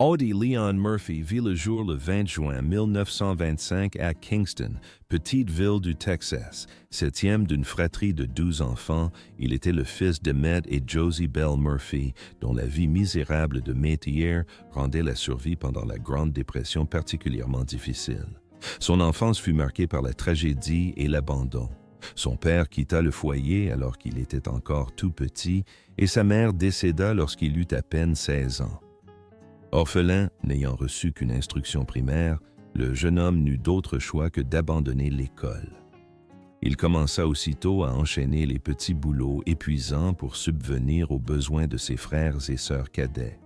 Audie Leon Murphy vit le jour le 20 juin 1925 à Kingston, petite ville du Texas. Septième d'une fratrie de 12 enfants, il était le fils d'Emmett et Josie Bell Murphy, dont la vie misérable de métayère rendait la survie pendant la Grande Dépression particulièrement difficile. Son enfance fut marquée par la tragédie et l'abandon. Son père quitta le foyer alors qu'il était encore tout petit et sa mère décéda lorsqu'il eut à peine 16 ans. Orphelin, n'ayant reçu qu'une instruction primaire, le jeune homme n'eut d'autre choix que d'abandonner l'école. Il commença aussitôt à enchaîner les petits boulots épuisants pour subvenir aux besoins de ses frères et sœurs cadets.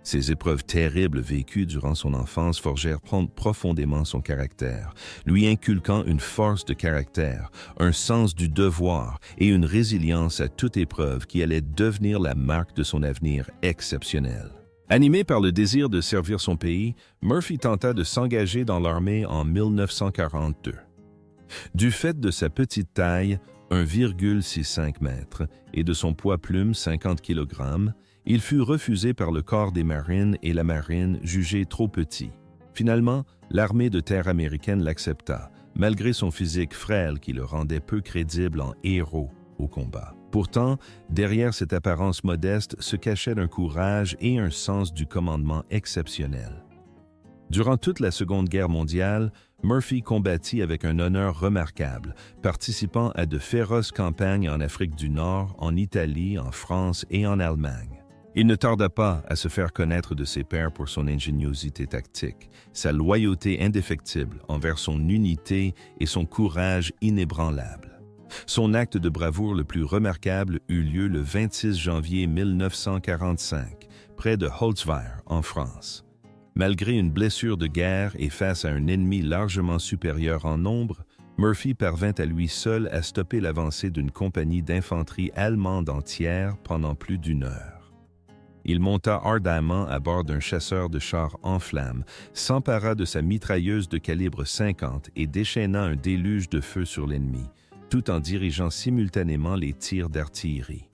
Ces épreuves terribles vécues durant son enfance forgèrent profondément son caractère, lui inculquant une force de caractère, un sens du devoir et une résilience à toute épreuve qui allait devenir la marque de son avenir exceptionnel. Animé par le désir de servir son pays, Murphy tenta de s'engager dans l'armée en 1942. Du fait de sa petite taille, 1,65 mètres, et de son poids plume, 50 kg, il fut refusé par le corps des marines et la marine jugé trop petit. Finalement, l'armée de terre américaine l'accepta, malgré son physique frêle qui le rendait peu crédible en héros au combat. Pourtant, derrière cette apparence modeste se cachait un courage et un sens du commandement exceptionnel. Durant toute la Seconde Guerre mondiale, Murphy combattit avec un honneur remarquable, participant à de féroces campagnes en Afrique du Nord, en Italie, en France et en Allemagne. Il ne tarda pas à se faire connaître de ses pairs pour son ingéniosité tactique, sa loyauté indéfectible envers son unité et son courage inébranlable. Son acte de bravoure le plus remarquable eut lieu le 26 janvier 1945, près de Holzweiler, en France. Malgré une blessure de guerre et face à un ennemi largement supérieur en nombre, Murphy parvint à lui seul à stopper l'avancée d'une compagnie d'infanterie allemande entière pendant plus d'une heure. Il monta ardemment à bord d'un chasseur de chars en flammes, s'empara de sa mitrailleuse de calibre 50 et déchaîna un déluge de feu sur l'ennemi, tout en dirigeant simultanément les tirs d'artillerie.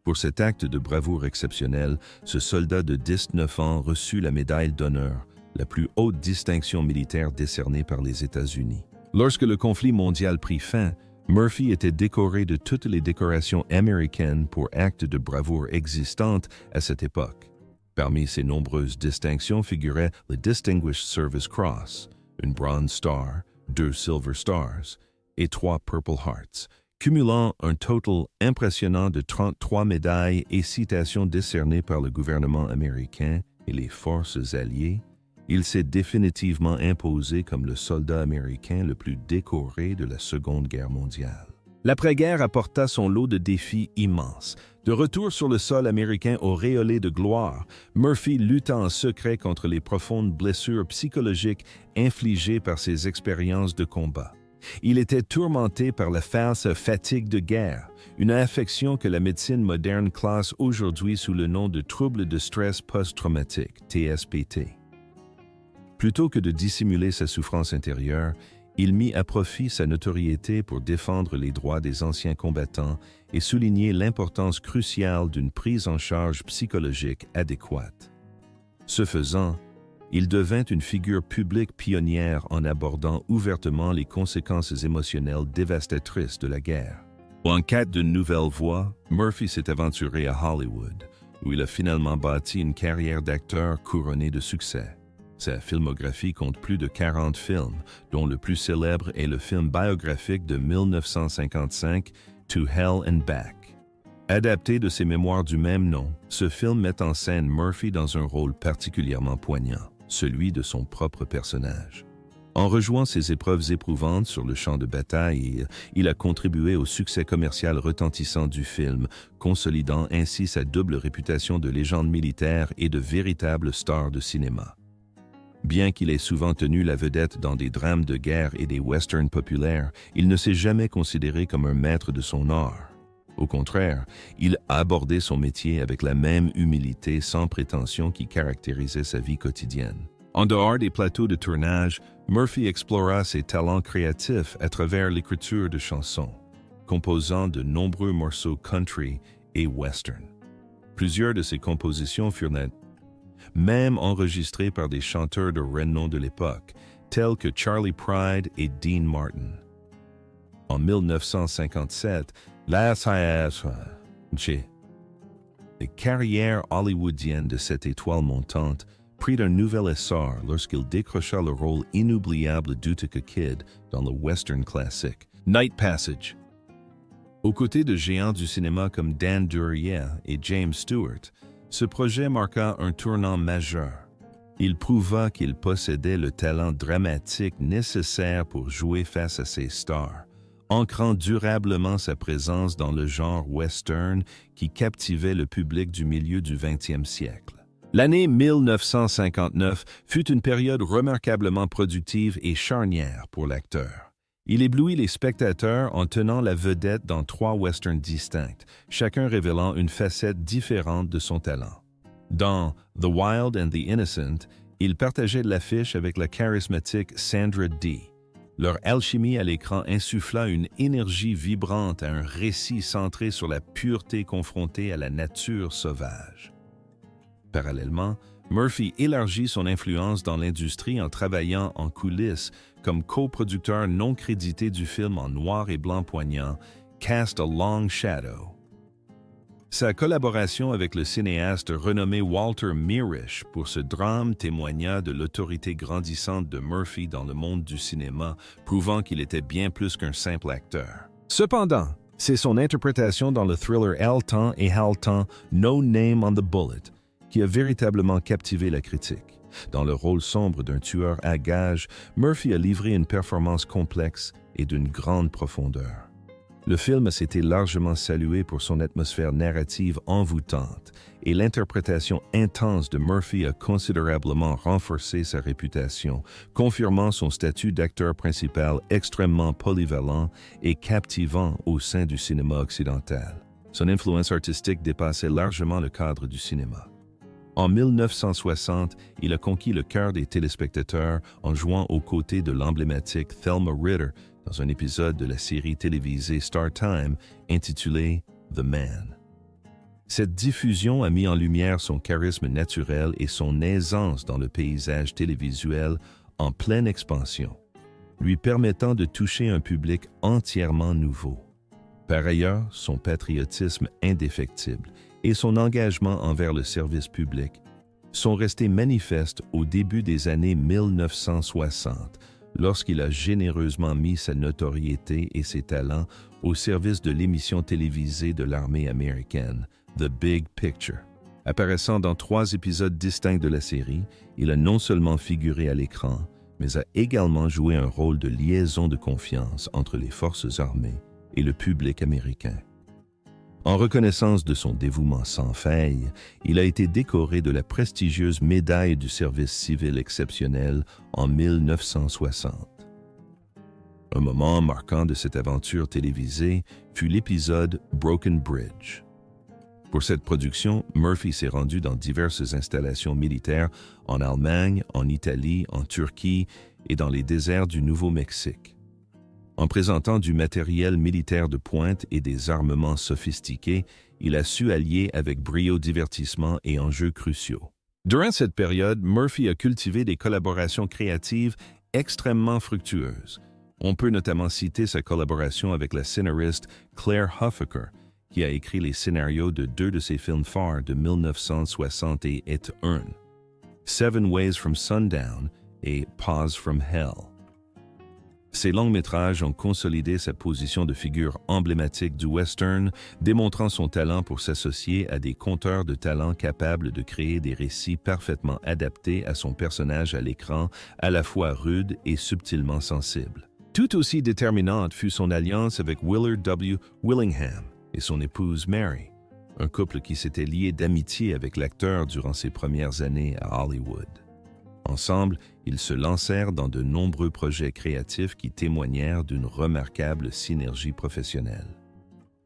Pour cet acte de bravoure exceptionnel, ce soldat de 19 ans reçut la médaille d'honneur, la plus haute distinction militaire décernée par les États-Unis. Lorsque le conflit mondial prit fin, Murphy était décoré de toutes les décorations américaines pour actes de bravoure existantes à cette époque. Parmi ces nombreuses distinctions figuraient le Distinguished Service Cross, une Bronze Star, 2 Silver Stars, et 3 Purple Hearts, cumulant un total impressionnant de 33 médailles et citations décernées par le gouvernement américain et les forces alliées. Il s'est définitivement imposé comme le soldat américain le plus décoré de la Seconde Guerre mondiale. L'après-guerre apporta son lot de défis immenses. De retour sur le sol américain auréolé de gloire, Murphy lutta en secret contre les profondes blessures psychologiques infligées par ses expériences de combat. Il était tourmenté par la false fatigue de guerre, une affection que la médecine moderne classe aujourd'hui sous le nom de trouble de stress post-traumatique, TSPT. Plutôt que de dissimuler sa souffrance intérieure, il mit à profit sa notoriété pour défendre les droits des anciens combattants et souligner l'importance cruciale d'une prise en charge psychologique adéquate. Ce faisant, il devint une figure publique pionnière en abordant ouvertement les conséquences émotionnelles dévastatrices de la guerre. En quête d'une nouvelle voie, Murphy s'est aventuré à Hollywood, où il a finalement bâti une carrière d'acteur couronnée de succès. Sa filmographie compte plus de 40 films, dont le plus célèbre est le film biographique de 1955, To Hell and Back. Adapté de ses mémoires du même nom, ce film met en scène Murphy dans un rôle particulièrement poignant, celui de son propre personnage. En rejouant ses épreuves éprouvantes sur le champ de bataille, il a contribué au succès commercial retentissant du film, consolidant ainsi sa double réputation de légende militaire et de véritable star de cinéma. Bien qu'il ait souvent tenu la vedette dans des drames de guerre et des westerns populaires, il ne s'est jamais considéré comme un maître de son art. Au contraire, il a abordé son métier avec la même humilité sans prétention qui caractérisait sa vie quotidienne. En dehors des plateaux de tournage, Murphy explora ses talents créatifs à travers l'écriture de chansons, composant de nombreux morceaux country et western. Plusieurs de ses compositions furent même enregistrés par des chanteurs de renom de l'époque, tels que Charlie Pride et Dean Martin. En 1957, les carrières hollywoodiennes de cette étoile montante prit un nouvel essor lorsqu'il décrocha le rôle inoubliable d'Utica Kid dans le western classique Night Passage. Aux côtés de géants du cinéma comme Dan Duryea et James Stewart, ce projet marqua un tournant majeur. Il prouva qu'il possédait le talent dramatique nécessaire pour jouer face à ses stars, ancrant durablement sa présence dans le genre western qui captivait le public du milieu du 20e siècle. L'année 1959 fut une période remarquablement productive et charnière pour l'acteur. Il éblouit les spectateurs en tenant la vedette dans 3 westerns distincts, chacun révélant une facette différente de son talent. Dans The Wild and the Innocent, il partageait l'affiche avec la charismatique Sandra Dee. Leur alchimie à l'écran insuffla une énergie vibrante à un récit centré sur la pureté confrontée à la nature sauvage. Parallèlement, Murphy élargit son influence dans l'industrie en travaillant en coulisses comme coproducteur non crédité du film en noir et blanc poignant Cast a Long Shadow. Sa collaboration avec le cinéaste renommé Walter Mirisch pour ce drame témoigna de l'autorité grandissante de Murphy dans le monde du cinéma, prouvant qu'il était bien plus qu'un simple acteur. Cependant, c'est son interprétation dans le thriller Haletant et Haletant No Name on the Bullet qui a véritablement captivé la critique. Dans le rôle sombre d'un tueur à gages, Murphy a livré une performance complexe et d'une grande profondeur. Le film s'était largement salué pour son atmosphère narrative envoûtante et l'interprétation intense de Murphy a considérablement renforcé sa réputation, confirmant son statut d'acteur principal extrêmement polyvalent et captivant au sein du cinéma occidental. Son influence artistique dépassait largement le cadre du cinéma. En 1960, il a conquis le cœur des téléspectateurs en jouant aux côtés de l'emblématique Thelma Ritter dans un épisode de la série télévisée Star Time intitulé The Man. Cette diffusion a mis en lumière son charisme naturel et son aisance dans le paysage télévisuel en pleine expansion, lui permettant de toucher un public entièrement nouveau. Par ailleurs, son patriotisme indéfectible et son engagement envers le service public sont restés manifestes au début des années 1960, lorsqu'il a généreusement mis sa notoriété et ses talents au service de l'émission télévisée de l'armée américaine, The Big Picture. Apparaissant dans 3 épisodes distincts de la série, il a non seulement figuré à l'écran, mais a également joué un rôle de liaison de confiance entre les forces armées et le public américain. En reconnaissance de son dévouement sans faille, il a été décoré de la prestigieuse Médaille du service civil exceptionnel en 1960. Un moment marquant de cette aventure télévisée fut l'épisode Broken Bridge. Pour cette production, Murphy s'est rendu dans diverses installations militaires en Allemagne, en Italie, en Turquie et dans les déserts du Nouveau-Mexique. En présentant du matériel militaire de pointe et des armements sophistiqués, il a su allier avec brio divertissement et enjeux cruciaux. Durant cette période, Murphy a cultivé des collaborations créatives extrêmement fructueuses. On peut notamment citer sa collaboration avec la scénariste Claire Huffaker, qui a écrit les scénarios de 2 de ses films phares de 1961, Seven Ways from Sundown et Pause from Hell. Ces longs-métrages ont consolidé sa position de figure emblématique du western, démontrant son talent pour s'associer à des conteurs de talent capables de créer des récits parfaitement adaptés à son personnage à l'écran, à la fois rude et subtilement sensible. Tout aussi déterminante fut son alliance avec Willard W. Willingham et son épouse Mary, un couple qui s'était lié d'amitié avec l'acteur durant ses premières années à Hollywood. Ensemble, ils se lancèrent dans de nombreux projets créatifs qui témoignèrent d'une remarquable synergie professionnelle.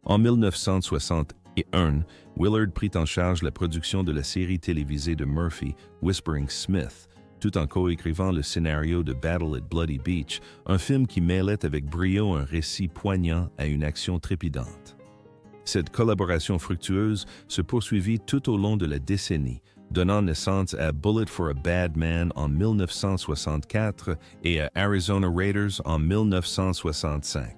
En 1961, Willard prit en charge la production de la série télévisée de Murphy, Whispering Smith, tout en coécrivant le scénario de Battle at Bloody Beach, un film qui mêlait avec brio un récit poignant à une action trépidante. Cette collaboration fructueuse se poursuivit tout au long de la décennie, donnant naissance à Bullet for a Bad Man en 1964 et à Arizona Raiders en 1965.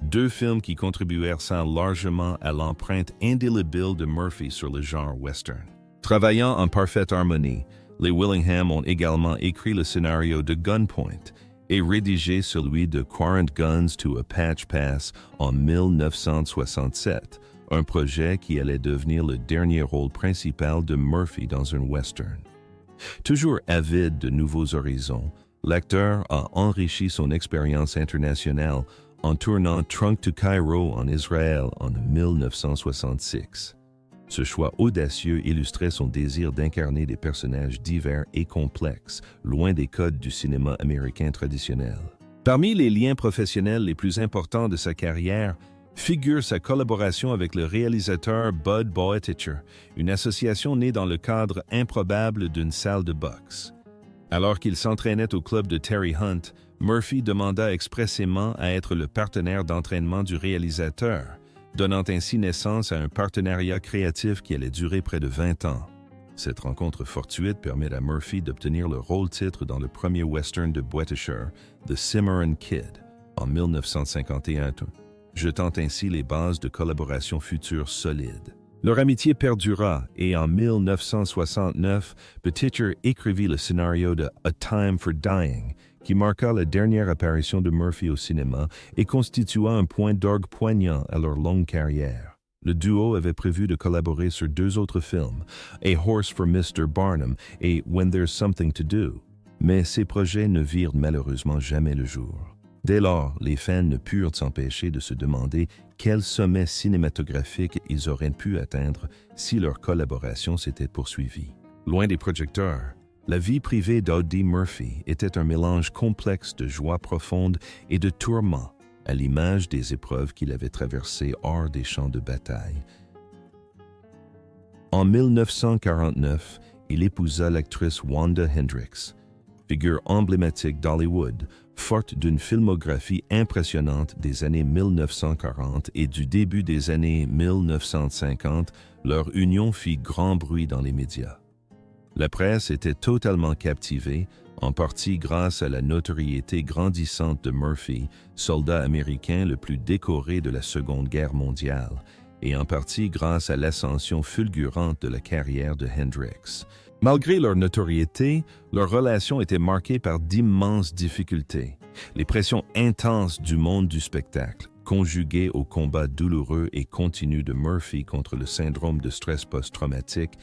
Deux films qui contribuèrent largement à l'empreinte indélébile de Murphy sur le genre western. Travaillant en parfaite harmonie, les Willingham ont également écrit le scénario de Gunpoint et rédigé celui de Quarant Guns to a Patch Pass en 1967, un projet qui allait devenir le dernier rôle principal de Murphy dans un western. Toujours avide de nouveaux horizons, l'acteur a enrichi son expérience internationale en tournant Trunk to Cairo en Israël en 1966. Ce choix audacieux illustrait son désir d'incarner des personnages divers et complexes, loin des codes du cinéma américain traditionnel. Parmi les liens professionnels les plus importants de sa carrière, figure sa collaboration avec le réalisateur Bud Boetticher, une association née dans le cadre improbable d'une salle de boxe. Alors qu'il s'entraînait au club de Terry Hunt, Murphy demanda expressément à être le partenaire d'entraînement du réalisateur, donnant ainsi naissance à un partenariat créatif qui allait durer près de 20 ans. Cette rencontre fortuite permet à Murphy d'obtenir le rôle-titre dans le premier western de Boetticher, The Cimarron Kid, en 1951, jetant ainsi les bases de collaboration future solides. Leur amitié perdura et en 1969, Boetticher écrivit le scénario de A Time for Dying, qui marqua la dernière apparition de Murphy au cinéma et constitua un point d'orgue poignant à leur longue carrière. Le duo avait prévu de collaborer sur deux autres films, A Horse for Mr. Barnum et When There's Something to Do, mais ces projets ne virent malheureusement jamais le jour. Dès lors, les fans ne purent s'empêcher de se demander quel sommet cinématographique ils auraient pu atteindre si leur collaboration s'était poursuivie. Loin des projecteurs, la vie privée d'Audie Murphy était un mélange complexe de joie profonde et de tourments, à l'image des épreuves qu'il avait traversées hors des champs de bataille. En 1949, il épousa l'actrice Wanda Hendricks, figure emblématique d'Hollywood, forte d'une filmographie impressionnante des années 1940 et du début des années 1950. Leur union fit grand bruit dans les médias. La presse était totalement captivée, en partie grâce à la notoriété grandissante de Murphy, soldat américain le plus décoré de la Seconde Guerre mondiale, et en partie grâce à l'ascension fulgurante de la carrière de Hendricks. Malgré leur notoriété, leur relation était marquée par d'immenses difficultés. Les pressions intenses du monde du spectacle, conjuguées au combat douloureux et continu de Murphy contre le syndrome de stress post-traumatique,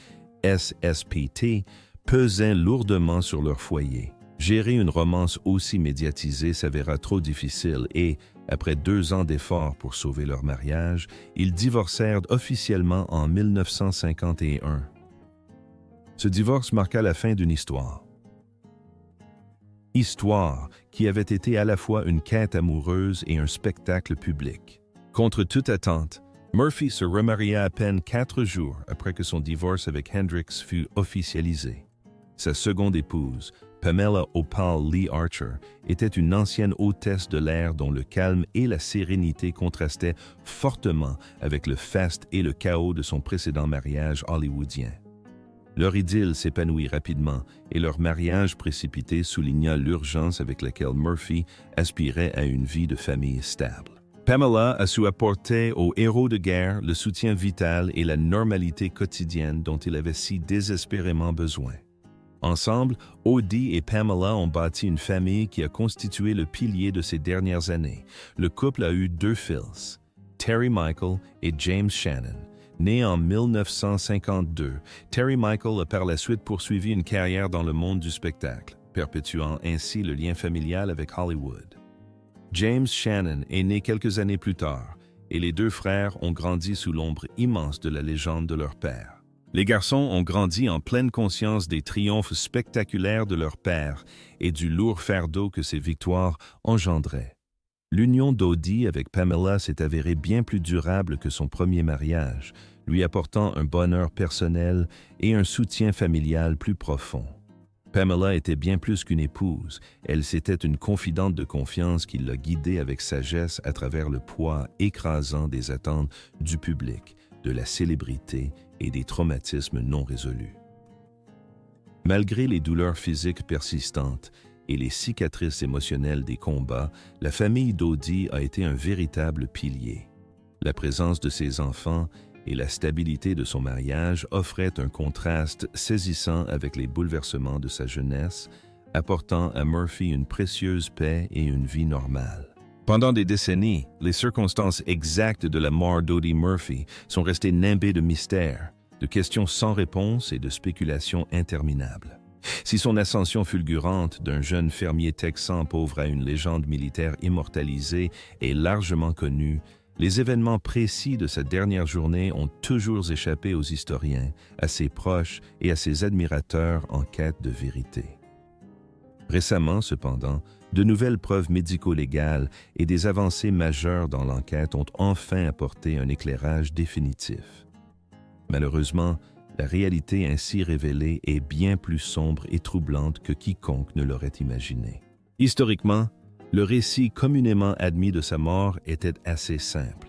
SSPT, pesaient lourdement sur leur foyer. Gérer une romance aussi médiatisée s'avéra trop difficile et, après 2 ans d'efforts pour sauver leur mariage, ils divorcèrent officiellement en 1951. Ce divorce marqua la fin d'une histoire. Histoire qui avait été à la fois une quête amoureuse et un spectacle public. Contre toute attente, Murphy se remaria à peine 4 jours après que son divorce avec Hendricks fut officialisé. Sa seconde épouse, Pamela Opal Lee Archer, était une ancienne hôtesse de l'air dont le calme et la sérénité contrastaient fortement avec le faste et le chaos de son précédent mariage hollywoodien. Leur idylle s'épanouit rapidement et leur mariage précipité souligna l'urgence avec laquelle Murphy aspirait à une vie de famille stable. Pamela a su apporter aux héros de guerre le soutien vital et la normalité quotidienne dont il avait si désespérément besoin. Ensemble, Audie et Pamela ont bâti une famille qui a constitué le pilier de ces dernières années. Le couple a eu 2 fils, Terry Michael et James Shannon. Né en 1952, Terry Michael a par la suite poursuivi une carrière dans le monde du spectacle, perpétuant ainsi le lien familial avec Hollywood. James Shannon est né quelques années plus tard, et les 2 frères ont grandi sous l'ombre immense de la légende de leur père. Les garçons ont grandi en pleine conscience des triomphes spectaculaires de leur père et du lourd fardeau que ces victoires engendraient. L'union d'Audie avec Pamela s'est avérée bien plus durable que son premier mariage, lui apportant un bonheur personnel et un soutien familial plus profond. Pamela était bien plus qu'une épouse, elle c'était une confidente de confiance qui l'a guidée avec sagesse à travers le poids écrasant des attentes du public, de la célébrité et des traumatismes non résolus. Malgré les douleurs physiques persistantes et les cicatrices émotionnelles des combats, la famille Dodie a été un véritable pilier. La présence de ses enfants et la stabilité de son mariage offraient un contraste saisissant avec les bouleversements de sa jeunesse, apportant à Murphy une précieuse paix et une vie normale. Pendant des décennies, les circonstances exactes de la mort d'Audie Murphy sont restées nimbées de mystères, de questions sans réponse et de spéculations interminables. Si son ascension fulgurante d'un jeune fermier texan pauvre à une légende militaire immortalisée est largement connue, les événements précis de sa dernière journée ont toujours échappé aux historiens, à ses proches et à ses admirateurs en quête de vérité. Récemment, cependant, de nouvelles preuves médico-légales et des avancées majeures dans l'enquête ont enfin apporté un éclairage définitif. Malheureusement, la réalité ainsi révélée est bien plus sombre et troublante que quiconque ne l'aurait imaginé. Historiquement, le récit communément admis de sa mort était assez simple.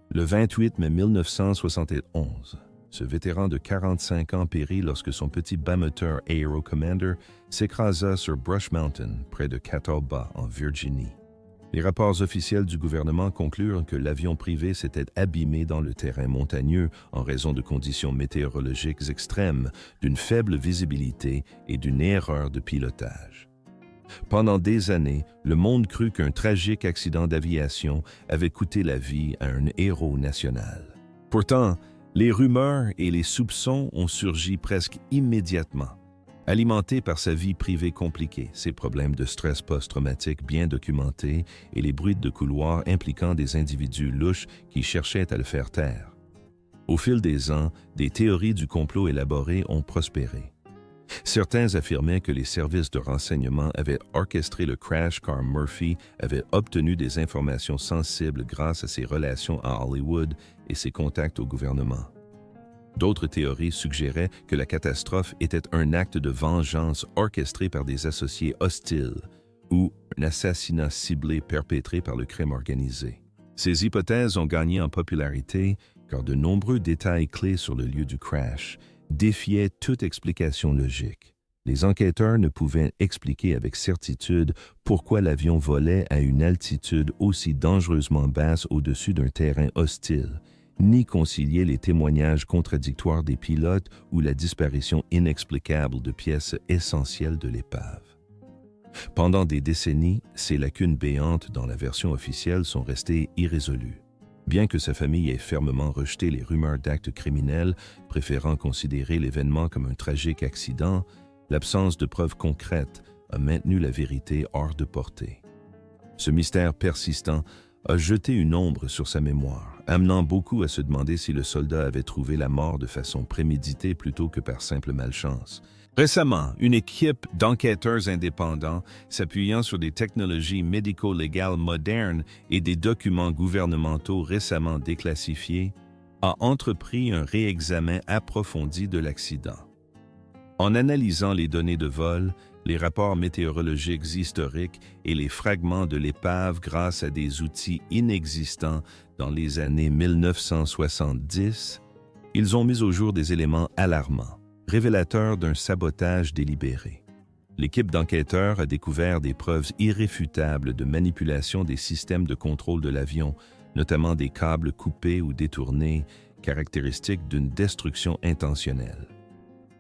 Le 28 mai 1971, ce vétéran de 45 ans périt lorsque son petit bimoteur Aero Commander s'écrasa sur Brush Mountain, près de Catawba, en Virginie. Les rapports officiels du gouvernement conclurent que l'avion privé s'était abîmé dans le terrain montagneux en raison de conditions météorologiques extrêmes, d'une faible visibilité et d'une erreur de pilotage. Pendant des années, le monde crut qu'un tragique accident d'aviation avait coûté la vie à un héros national. Pourtant, les rumeurs et les soupçons ont surgi presque immédiatement. Alimentés par sa vie privée compliquée, ses problèmes de stress post-traumatique bien documentés et les bruits de couloir impliquant des individus louches qui cherchaient à le faire taire. Au fil des ans, des théories du complot élaborées ont prospéré. Certains affirmaient que les services de renseignement avaient orchestré le crash car Murphy avait obtenu des informations sensibles grâce à ses relations à Hollywood et ses contacts au gouvernement. D'autres théories suggéraient que la catastrophe était un acte de vengeance orchestré par des associés hostiles ou un assassinat ciblé perpétré par le crime organisé. Ces hypothèses ont gagné en popularité car de nombreux détails clés sur le lieu du crash défiaient toute explication logique. Les enquêteurs ne pouvaient expliquer avec certitude pourquoi l'avion volait à une altitude aussi dangereusement basse au-dessus d'un terrain hostile, ni concilier les témoignages contradictoires des pilotes ou la disparition inexplicable de pièces essentielles de l'épave. Pendant des décennies, ces lacunes béantes dans la version officielle sont restées irrésolues. Bien que sa famille ait fermement rejeté les rumeurs d'actes criminels, préférant considérer l'événement comme un tragique accident, l'absence de preuves concrètes a maintenu la vérité hors de portée. Ce mystère persistant a jeté une ombre sur sa mémoire, amenant beaucoup à se demander si le soldat avait trouvé la mort de façon préméditée plutôt que par simple malchance. Récemment, une équipe d'enquêteurs indépendants, s'appuyant sur des technologies médico-légales modernes et des documents gouvernementaux récemment déclassifiés, a entrepris un réexamen approfondi de l'accident. En analysant les données de vol, les rapports météorologiques historiques et les fragments de l'épave grâce à des outils inexistants dans les années 1970, ils ont mis au jour des éléments alarmants, révélateurs d'un sabotage délibéré. L'équipe d'enquêteurs a découvert des preuves irréfutables de manipulation des systèmes de contrôle de l'avion, notamment des câbles coupés ou détournés, caractéristiques d'une destruction intentionnelle.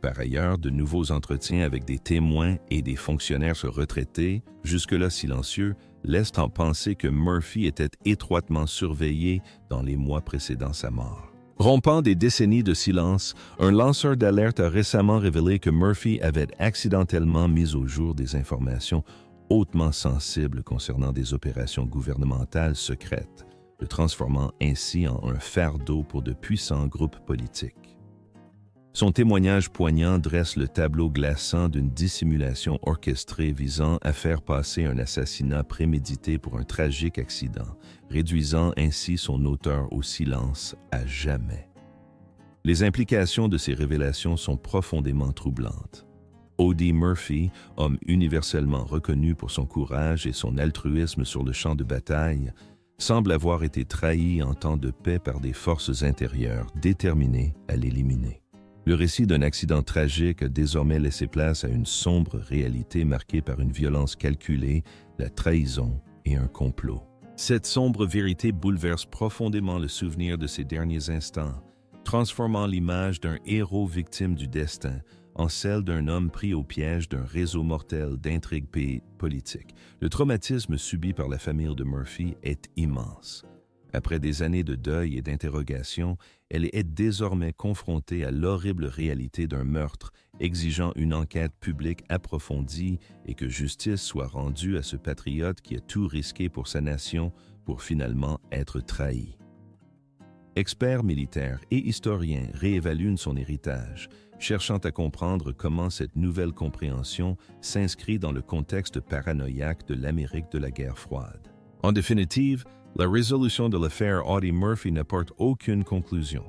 Par ailleurs, de nouveaux entretiens avec des témoins et des fonctionnaires retraités, jusque-là silencieux, laissent en penser que Murphy était étroitement surveillé dans les mois précédant sa mort. Rompant des décennies de silence, un lanceur d'alerte a récemment révélé que Murphy avait accidentellement mis au jour des informations hautement sensibles concernant des opérations gouvernementales secrètes, le transformant ainsi en un fardeau pour de puissants groupes politiques. Son témoignage poignant dresse le tableau glaçant d'une dissimulation orchestrée visant à faire passer un assassinat prémédité pour un tragique accident, réduisant ainsi son auteur au silence à jamais. Les implications de ces révélations sont profondément troublantes. Audie Murphy, homme universellement reconnu pour son courage et son altruisme sur le champ de bataille, semble avoir été trahi en temps de paix par des forces intérieures déterminées à l'éliminer. Le récit d'un accident tragique a désormais laissé place à une sombre réalité marquée par une violence calculée, la trahison et un complot. Cette sombre vérité bouleverse profondément le souvenir de ces derniers instants, transformant l'image d'un héros victime du destin en celle d'un homme pris au piège d'un réseau mortel d'intrigues politiques. Le traumatisme subi par la famille de Murphy est immense. Après des années de deuil et d'interrogation, elle est désormais confrontée à l'horrible réalité d'un meurtre, exigeant une enquête publique approfondie et que justice soit rendue à ce patriote qui a tout risqué pour sa nation pour finalement être trahi. Experts militaires et historiens réévaluent son héritage, cherchant à comprendre comment cette nouvelle compréhension s'inscrit dans le contexte paranoïaque de l'Amérique de la guerre froide. En définitive, la résolution de l'affaire Audie Murphy n'apporte aucune conclusion.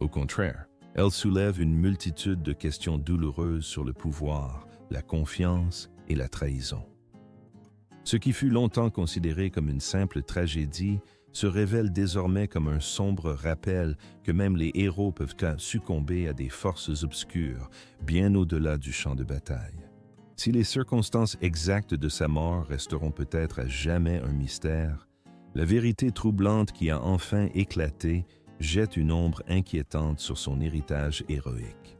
Au contraire, elle soulève une multitude de questions douloureuses sur le pouvoir, la confiance et la trahison. Ce qui fut longtemps considéré comme une simple tragédie se révèle désormais comme un sombre rappel que même les héros peuvent succomber à des forces obscures, bien au-delà du champ de bataille. Si les circonstances exactes de sa mort resteront peut-être à jamais un mystère, la vérité troublante qui a enfin éclaté jette une ombre inquiétante sur son héritage héroïque.